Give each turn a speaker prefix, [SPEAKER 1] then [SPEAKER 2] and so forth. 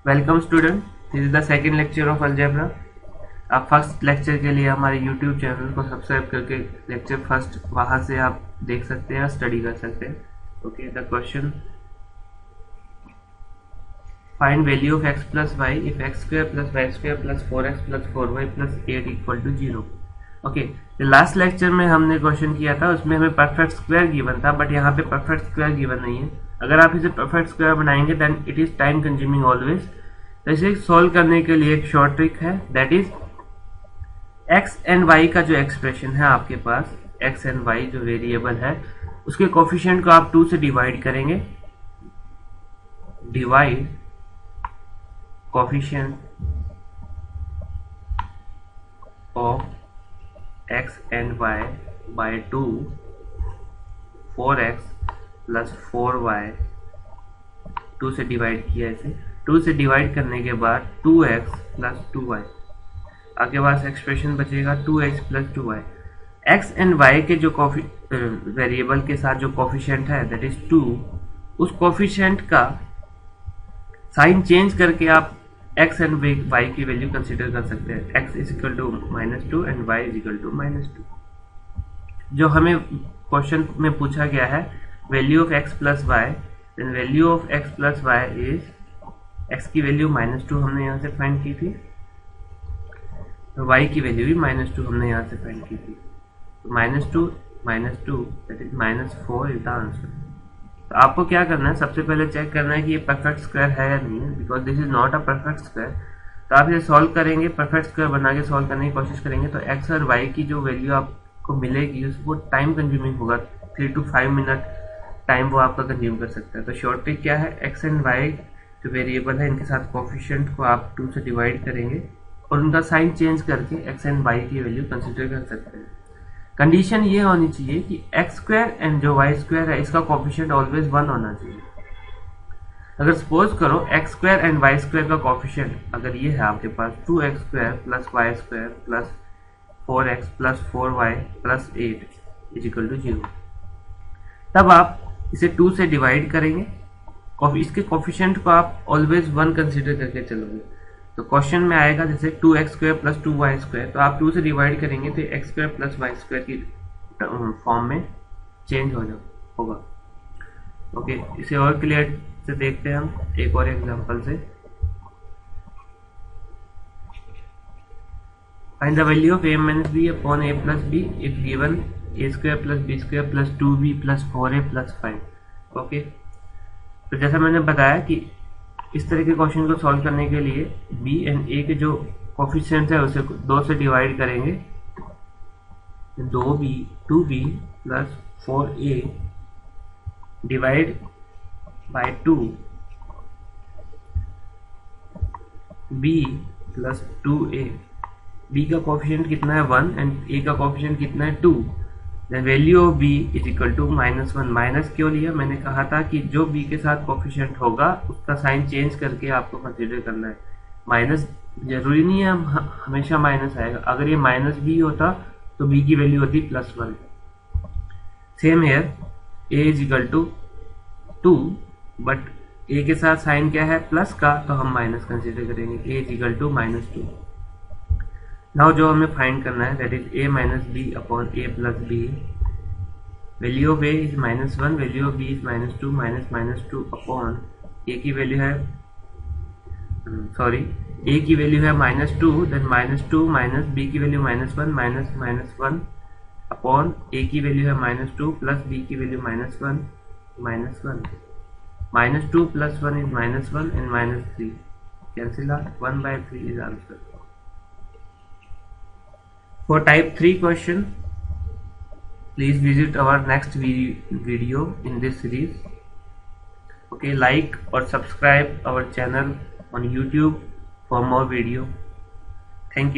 [SPEAKER 1] Welcome student, this is the second lecture of algebra. आप first lecture के लिए हमारे यूट्यूब चैनल को सब्सक्राइब करके लेक्चर फर्स्ट वहां से आप देख सकते हैं, स्टडी कर सकते हैं। Okay, the question find value of x plus y if x square plus y square plus 4x plus 4y plus 8 equal to 0। Okay, last lecture में हमने क्वेश्चन किया था, उसमें हमें परफेक्ट स्क्वायर गिवन था, बट यहाँ पे परफेक्ट स्क्वायर गिवन नहीं है। अगर आप इसे परफेक्ट स्क्वायर बनाएंगे then it is time consuming always. तो इसे सॉल्व करने के लिए एक शॉर्ट ट्रिक है, that is x and y का जो एक्सप्रेशन है आपके पास, एक्स एंड वाई जो वेरिएबल है उसके कोफिशिएंट को आप 2 से डिवाइड करेंगे। Divide coefficient of x and y by 2, 4x plus 4y 2 से डिवाइड किया इसे। 2 से डिवाइड करने के बाद 2x प्लस 2y, आगे पास एक्सप्रेशन बचेगा 2x plus 2y। x and y के जो वेरिएबल के साथ जो कोफिशिएंट है दैट इज 2, उस कोफिशिएंट का साइन चेंज करके आप x एंड y की वैल्यू कंसीडर कर सकते हैं। x is equal to -2 and y is equal to -2। जो हमें क्वेश्चन में पूछा गया है value of x plus y, then value of x plus y is, x की वैल्यू -2 हमने यहाँ से फाइंड की थी, y की वैल्यू भी -2 हमने यहाँ से फाइंड की थी। -2 that is -4 is the answer. तो आपको क्या करना है, सबसे पहले चेक करना है कि ये परफेक्ट स्क्वायर है या नहीं है, because this is not a perfect square. तो आप इसे सॉल्व करेंगे, परफेक्ट स्क्वायर बना के सॉल्व करने की कोशिश करेंगे, तो एक्स और वाई की जो वैल्यू आपको मिलेगी वो टाइम कंज्यूमिंग होगा, 3 to 5 मिनट टाइम वो आपका कंज्यूम कर सकता है। तो शॉर्ट ट्रिक क्या है, एक्स एंड वाई जो वेरिएबल है इनके साथ कोफिशिएंट को आप 2 से डिवाइड करेंगे और उनका साइन चेंज करके एक्स एंड वाई की वैल्यू कंसिडर कर सकते हैं। कंडीशन ये होनी चाहिए कि एक्स स्क्वायर एंड जो वाई स्क्वायर है इसका कोफिशिएंट ऑलवेज 1 होना चाहिए। अगर सपोज करो x square and y square का कोफिशिएंट अगर ये है आपके पास 2x square plus y square plus 4x plus 4y plus 8 is equal to 0, तब आप इसे 2 से डिवाइड करेंगे, इसके कोफिशिएंट को आप ऑलवेज 1 कंसिडर करके चलोगे। तो क्वेश्चन में आएगा जैसे 2x square plus 2y square, तो आप 2 से डिवाइड करेंगे तो x square plus y square की फॉर्म में चेंज होगा। ओके, इसे और क्लियर से देखते हैं हम एक और एग्जांपल से। Find the value of a minus b upon a plus b if given a square plus b square plus 2b plus 4a plus 5। Okay, तो जैसा मैंने बताया कि इस तरह के क्वेश्चन को सॉल्व करने के लिए b एंड a के जो कोफिशिएंट है उसे 2 से डिवाइड करेंगे। 2b plus 4a divide by 2 b plus 2a। b का कोफिशिएंट कितना है 1 एंड a का कोफिशिएंट कितना है 2। Then value of b is equal to -1। Minus क्यों लिया, मैंने कहा था कि जो b के साथ कोफिशिएंट होगा उसका साइन चेंज करके आपको कंसीडर करना है। माइनस जरूरी नहीं है हमेशा माइनस आएगा, अगर ये माइनस b होता तो b की वैल्यू होती +1। Same here a is equal to 2, but a के साथ साइन क्या है प्लस का, तो हम माइनस कंसीडर करेंगे, a is equal to -2। Now जो हमें फाइंड करना है that is a minus b upon a plus b. Value of a is -1, value of b is -2 -2 upon a की वैल्यू है a की वैल्यू है -2, देन -2 माइनस b की value -1 -1 upon a की वैल्यू है -2 प्लस b की value -1 -2 plus 1 is -1 and -3 cancel out, 1/3 is answer. For type 3 question, please visit our next video in this series. Okay, like or subscribe our channel on YouTube for more video. Thank you.